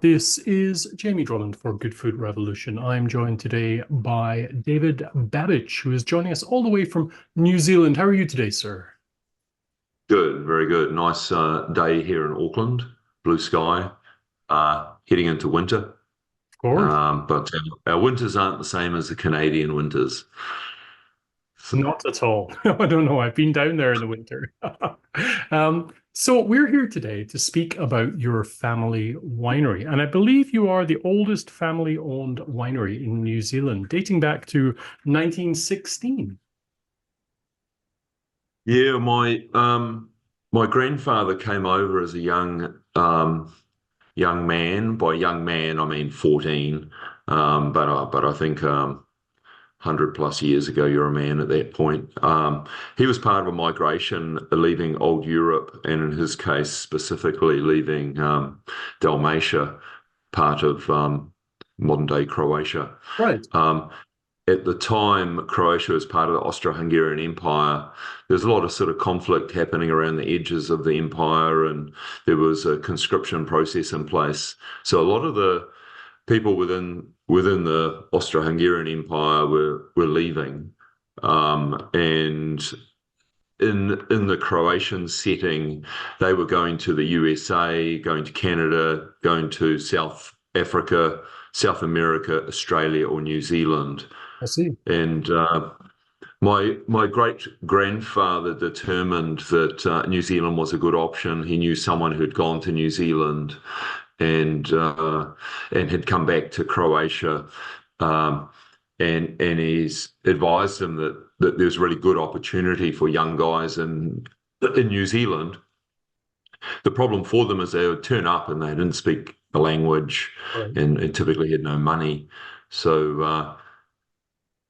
This is Jamie Drummond for Good Food Revolution. I'm joined today by David Babich, who is joining us all the way from New Zealand. How are you today, sir? Good, very good. Nice day here in Auckland, blue sky, heading into winter. Of course. But our winters aren't the same as the Canadian winters. So, Not at all. I don't know. I've been down there in the winter. So we're here today to speak about your family winery. And I believe you are the oldest family-owned winery in New Zealand, dating back to 1916. yeah, my grandfather came over as a young man. By young man, I mean 14. But I think 100 plus years ago, you're a man at that point. He was part of a migration leaving old Europe, and in his case, specifically leaving Dalmatia, part of modern day Croatia. Right. Um, at the time, Croatia was part of the Austro-Hungarian Empire. There's a lot of sort of conflict happening around the edges of the empire, and there was a conscription process in place. So a lot of the people within the Austro-Hungarian Empire were leaving, and in the Croatian setting, they were going to the USA, going to Canada, going to South Africa, South America, Australia, or New Zealand. I see. And my great grandfather determined that New Zealand was a good option. He knew someone who'd gone to New Zealand and had come back to Croatia, um, and he's advised him that there's really good opportunity for young guys in New Zealand. The problem for them is they would turn up and they didn't speak the language, Right. and typically had no money. So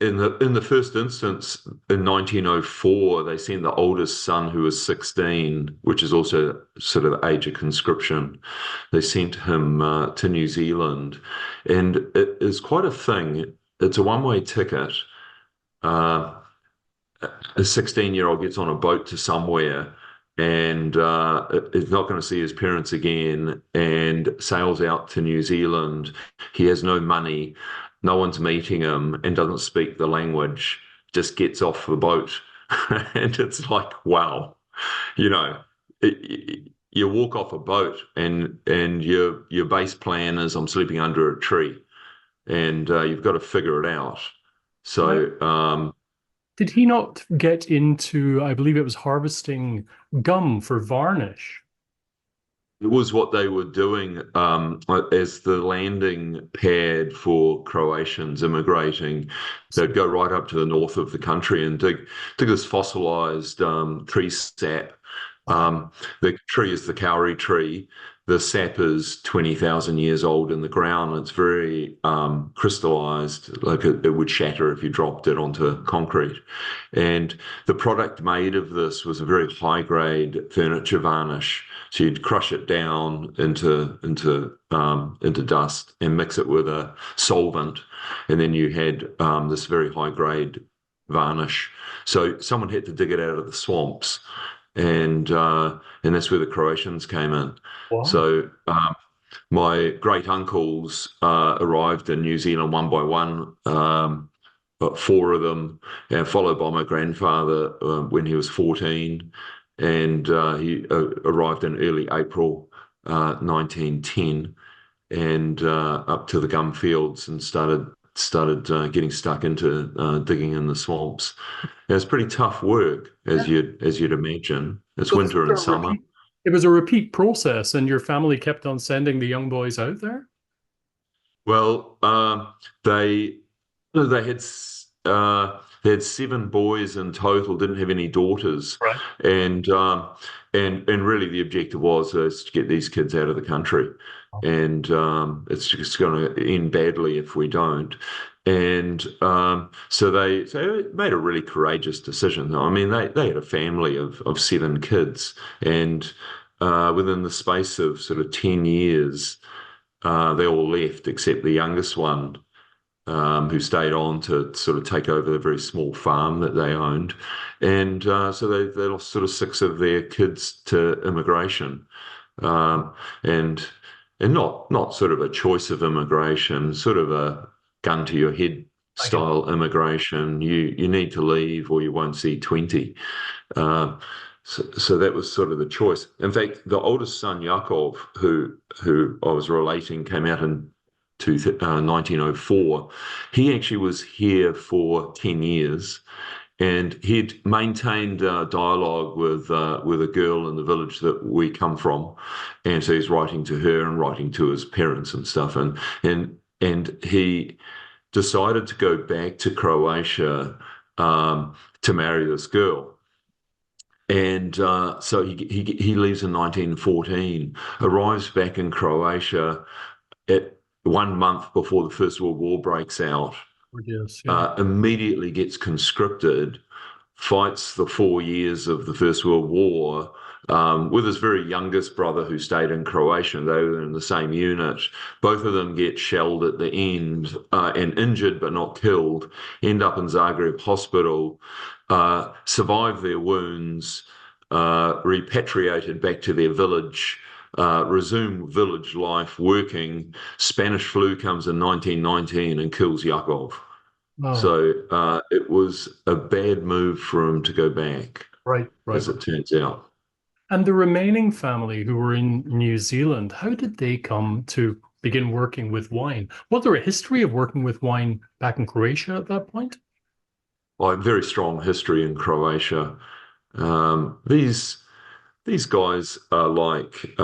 in the first instance, in 1904, they sent the oldest son, who was 16, which is also sort of the age of conscription. They sent him to New Zealand, and it is quite a thing. It's a one-way ticket. Uh, a 16-year-old gets on a boat to somewhere and is not going to see his parents again and sails out to New Zealand. He has no money, no one's meeting him, and doesn't speak the language, just gets off the boat. And it's like, wow, you know, you walk off a boat and your base plan is I'm sleeping under a tree, and you've got to figure it out. Now, So did he not get into, I believe it was harvesting gum for varnish? it was what they were doing as the landing pad for Croatians immigrating. They'd go right up to the north of the country and dig this fossilized tree sap. The tree is the kauri tree. The sap is 20,000 years old in the ground. It's very crystallized, like it would shatter if you dropped it onto concrete. And the product made of this was a very high grade furniture varnish. So you'd crush it down into dust and mix it with a solvent, and then you had this very high grade varnish. So someone had to dig it out of the swamps, and that's where the Croatians came in. Wow. So my great uncles arrived in New Zealand one by one, but four of them, and followed by my grandfather when he was 14, and he arrived in early April 1910, and up to the gum fields and started getting stuck into digging in the swamps. It was pretty tough work, Yeah. as you'd imagine. It's So this winter was and a summer. repeat, it was a repeat process, and your family kept on sending the young boys out there? Well, they had they had seven boys in total, didn't have any daughters, Right. and and really the objective was is to get these kids out of the country, and it's just going to end badly if we don't. And so they made a really courageous decision. I mean, they had a family of seven kids, and within the space of sort of 10 years, they all left except the youngest one, who stayed on to sort of take over the very small farm that they owned. And so they lost sort of six of their kids to immigration. And and not sort of a choice of immigration, sort of a gun to your head I get style immigration. You need to leave or you won't see 20. Um, so that was sort of the choice. In fact, the oldest son, Yakov, who I was relating, came out in 1904. He actually was here for 10 years, and he'd maintained dialogue with a girl in the village that we come from, and so he's writing to her and writing to his parents and stuff, and he decided to go back to Croatia to marry this girl. And so he leaves in 1914, arrives back in Croatia at 1 month before the First World War breaks out, it. Yes, yeah. immediately gets conscripted, fights the 4 years of the First World War with his very youngest brother who stayed in Croatia. They were in the same unit. Both of them get shelled at the end and injured but not killed, end up in Zagreb Hospital, survive their wounds, repatriated back to their village. Resume village life, working. Spanish flu comes in 1919 and kills Yakov. Oh, So it was a bad move for him to go back, right, right. as it turns out. And the remaining family who were in New Zealand, how did they come to begin working with wine? Was there a history of working with wine back in Croatia at that point? Well, a very strong history in Croatia. These guys are like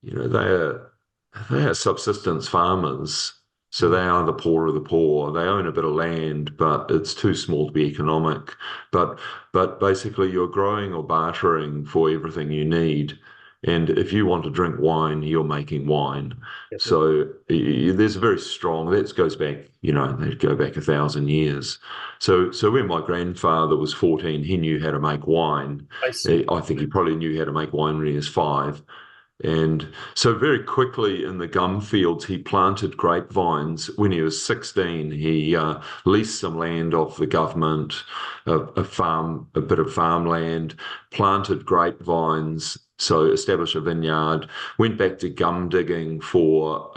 they are subsistence farmers. So Mm. they are the poor of the poor. They own a bit of land, but it's too small to be economic. But but basically you're growing or bartering for everything you need. And if you want to drink wine, you're making wine. Yes, sir. So there's a very strong, that goes back, they go back 1,000 years. So when my grandfather was 14, he knew how to make wine. I see. I think he probably knew how to make wine when he was 5. And so very quickly in the gum fields, he planted grapevines. When he was 16, he leased some land off the government, a bit of farmland, planted grapevines, so established a vineyard, went back to gum digging for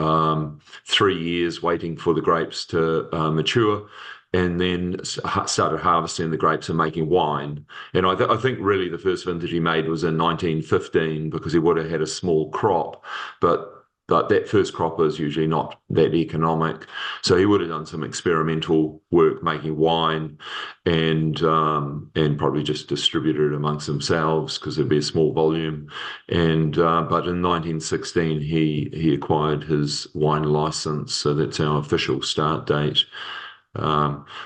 3 years, waiting for the grapes to mature, and then started harvesting the grapes and making wine. And I think really the first vintage he made was in 1915 because he would have had a small crop, but that first crop is usually not that economic. So he would have done some experimental work making wine and probably just distributed it amongst themselves because there'd be a small volume. And but in 1916 he acquired his wine license, so that's our official start date.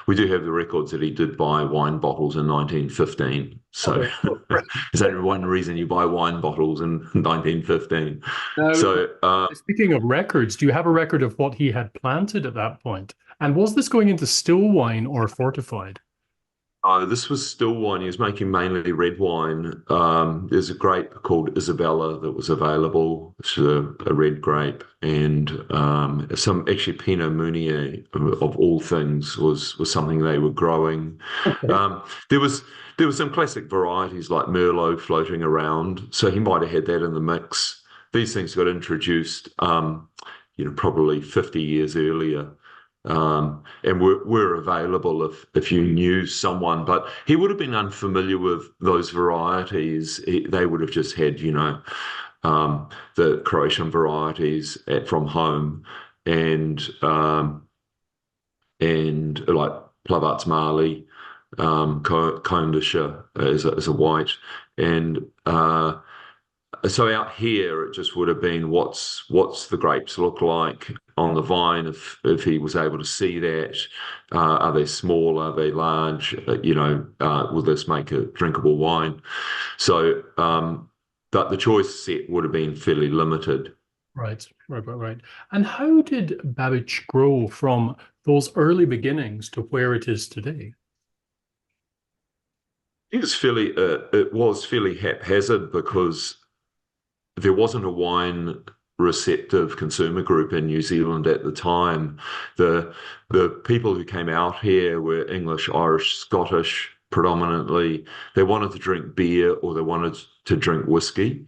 We do have the records that he did buy wine bottles in 1915. So Okay. there's only one reason you buy wine bottles in 1915. Now, So speaking of records, do you have a record of what he had planted at that point? And was this going into still wine or fortified? this was still wine. He was making mainly red wine. There's a grape called Isabella that was available, which is a red grape, and some actually Pinot Meunier of all things was something they were growing. Okay. Um, there was some classic varieties like Merlot floating around, so he might have had that in the mix. These things got introduced, probably 50 years earlier. And were available if you knew someone, but he would have been unfamiliar with those varieties. They would have just had, the Croatian varieties from home, and like Plavac Mali, Kondisha as a white, and so out here, it just would have been what's the grapes look like on the vine if he was able to see that. Are they small? Are they large? Will this make a drinkable wine? So, but the choice set would have been fairly limited. Right, right, right, right. And how did Babich grow from those early beginnings to where it is today? It was fairly haphazard because there wasn't a wine receptive consumer group in New Zealand at the time. The people who came out here were English, Irish, Scottish predominantly. They wanted to drink beer or they wanted to drink whiskey.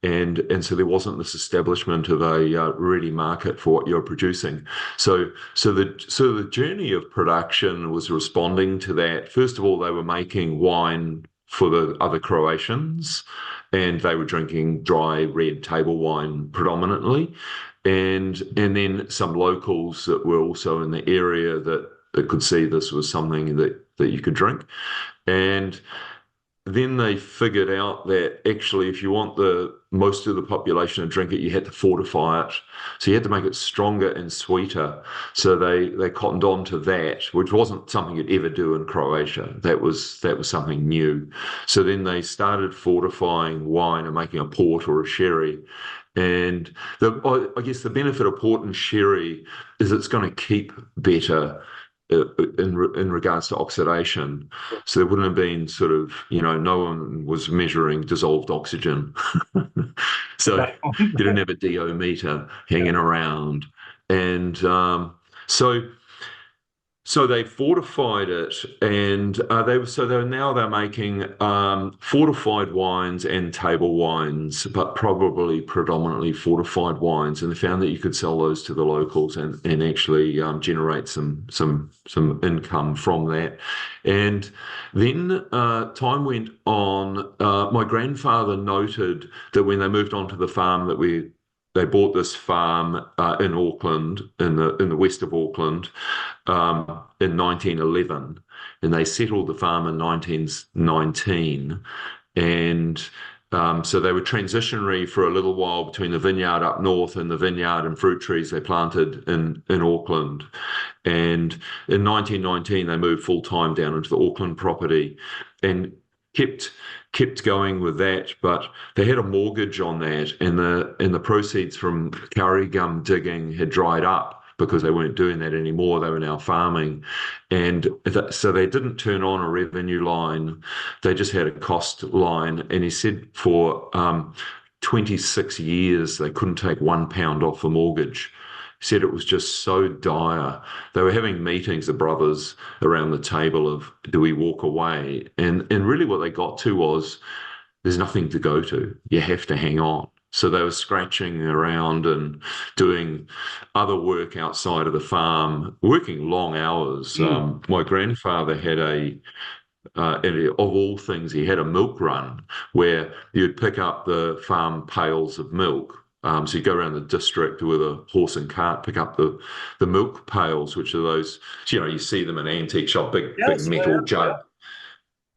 and so there wasn't this establishment of a ready market for what you're producing. So the journey of production was responding to that. First of all, they were making wine for the other Croatians, and they were drinking dry red table wine predominantly, and then some locals that were also in the area that could see this was something that you could drink. And then they figured out that actually, if you want the most of the population to drink it, you had to fortify it. So you had to make it stronger and sweeter. So they cottoned on to that, which wasn't something you'd ever do in Croatia. That was something new. So then they started fortifying wine and making a port or a sherry. And I guess the benefit of port and sherry is it's going to keep better in regards to oxidation. So there wouldn't have been sort of, no one was measuring dissolved oxygen. So you didn't have a DO meter hanging around. And so they fortified it, and they're making fortified wines and table wines, but probably predominantly fortified wines. And they found that you could sell those to the locals and actually generate some income from that. And then time went on. My grandfather noted that when they moved onto the farm they bought this farm in Auckland, in the west of Auckland, in 1911, and they settled the farm in 1919, and so they were transitionary for a little while between the vineyard up north and the vineyard and fruit trees they planted in Auckland. And in 1919, they moved full time down into the Auckland property, and kept going with that, but they had a mortgage on that, and the proceeds from curry gum digging had dried up because they weren't doing that anymore. They were now farming, and so they didn't turn on a revenue line. They just had a cost line, and he said for 26 years they couldn't take £1 off the mortgage. Said it was just so dire. They were having meetings, the brothers, around the table of, do we walk away? And really what they got to was, there's nothing to go to. You have to hang on. So they were scratching around and doing other work outside of the farm, working long hours. My grandfather had of all things, he had a milk run where you'd pick up the farm pails of milk. So you go around the district with a horse and cart, pick up the milk pails, which are those, you see them in an antique shop, big metal jug.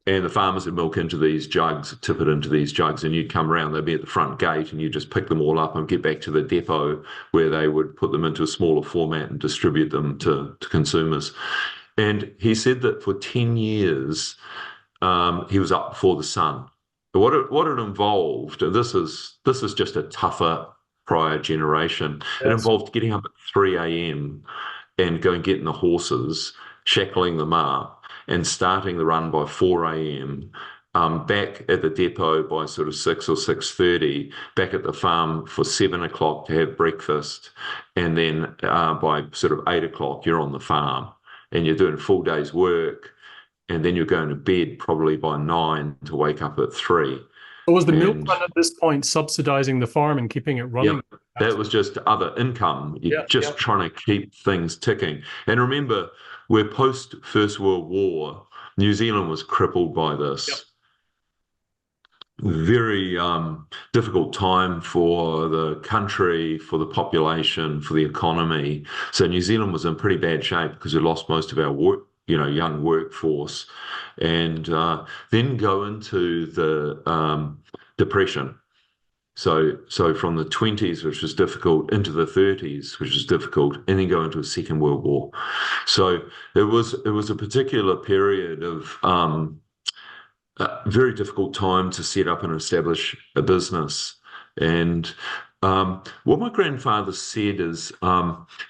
And the farmers would milk into these jugs, tip it into these jugs, and you'd come around, they'd be at the front gate, and you just pick them all up and get back to the depot where they would put them into a smaller format and distribute them to consumers. And he said that for 10 years, he was up before the sun. What it involved, and this is just a tougher prior generation. Yes. It involved getting up at 3 a.m. and going getting the horses, shackling them up, and starting the run by 4 a.m. Back at the depot by sort of 6 or 6:30, back at the farm for 7 o'clock to have breakfast, and then by sort of 8 o'clock you're on the farm and you're doing a full day's work. And then you're going to bed probably by 9 to wake up at 3. So was the milk run at this point subsidizing the farm and keeping it running? Yep. That was just other income. You're trying to keep things ticking. And remember, we're post First World War. New Zealand was crippled by this. Yep. Very difficult time for the country, for the population, for the economy. So New Zealand was in pretty bad shape because we lost most of our young workforce, and then go into the Depression. So from the 20s, which was difficult, into the 30s, which was difficult, and then go into a Second World War. So it was a particular period of a very difficult time to set up and establish a business. And what my grandfather said is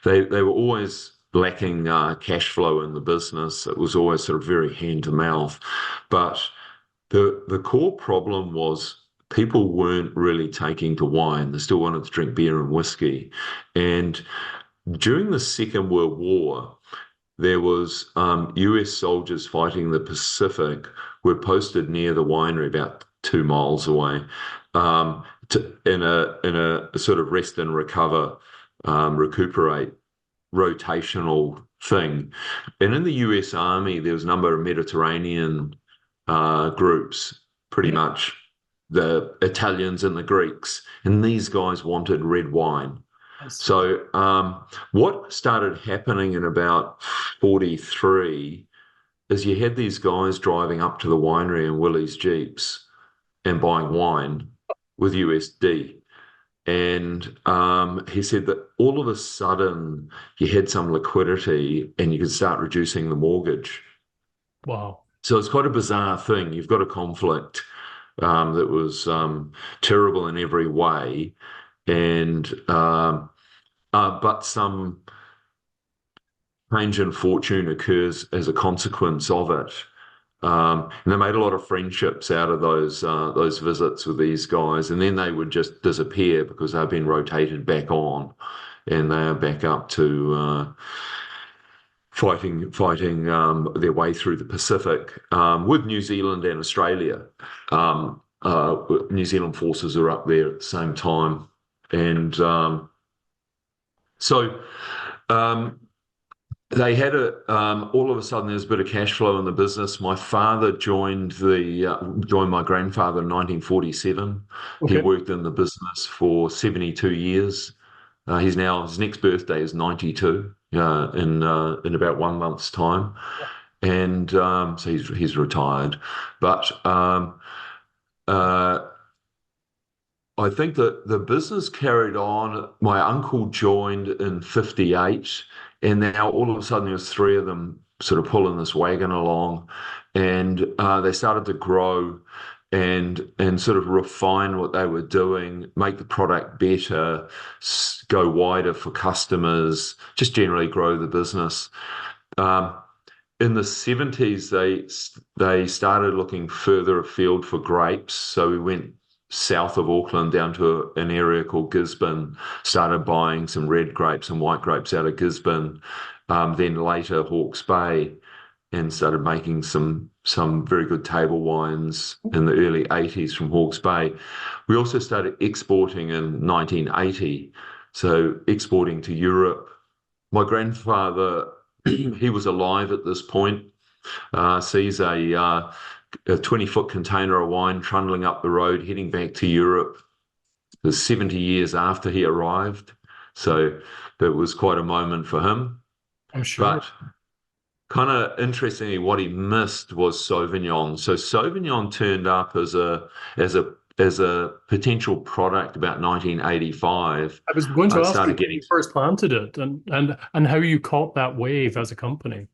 they were always lacking cash flow in the business. It was always sort of very hand to mouth. But the core problem was people weren't really taking to wine. They still wanted to drink beer and whiskey. And during the Second World War, there was US soldiers fighting the Pacific were posted near the winery about 2 miles away, in a sort of rest and recover, recuperate rotational thing. And in the US Army, there was a number of Mediterranean groups, pretty Yeah, much the Italians and the Greeks, and these guys wanted red wine. I see. So what started happening in about 43 is you had these guys driving up to the winery in Willie's Jeeps and buying wine with USD. And he said that all of a sudden you had some liquidity and you could start reducing the mortgage. Wow. So it's quite a bizarre thing. You've got a conflict that was terrible in every way, and but some change in fortune occurs as a consequence of it. And they made a lot of friendships out of those visits with these guys, and then they would just disappear because they've been rotated back on, and they are back up to fighting their way through the Pacific with New Zealand and Australia. New Zealand forces are up there at the same time, and so. They had all of a sudden there's a bit of cash flow in the business. My father joined my grandfather in 1947. He Okay. worked in the business for 72 years. His next birthday is 92 in about 1 month's time, and so he's retired. But uh, I think that the business carried on. My uncle joined in 58, and now all of a sudden there's three of them sort of pulling this wagon along, and they started to grow and sort of refine what they were doing, make the product better, go wider for customers, just generally grow the business. Um, in the 70s, they started looking further afield for grapes. So we went south of Auckland down to an area called Gisborne, started buying some red grapes and white grapes out of Gisborne, then later Hawke's Bay, and started making some very good table wines in the early 80s from Hawke's Bay. We also started exporting in 1980, so exporting to Europe. My grandfather, he was alive at this point, sees a 20-foot container of wine trundling up the road, heading back to Europe. It was 70 years after he arrived. So that was quite a moment for him. I'm sure. But kind of interestingly, what he missed was Sauvignon. So Sauvignon turned up as a potential product about 1985. I was going to I ask you started when getting you first planted it and how you caught that wave as a company.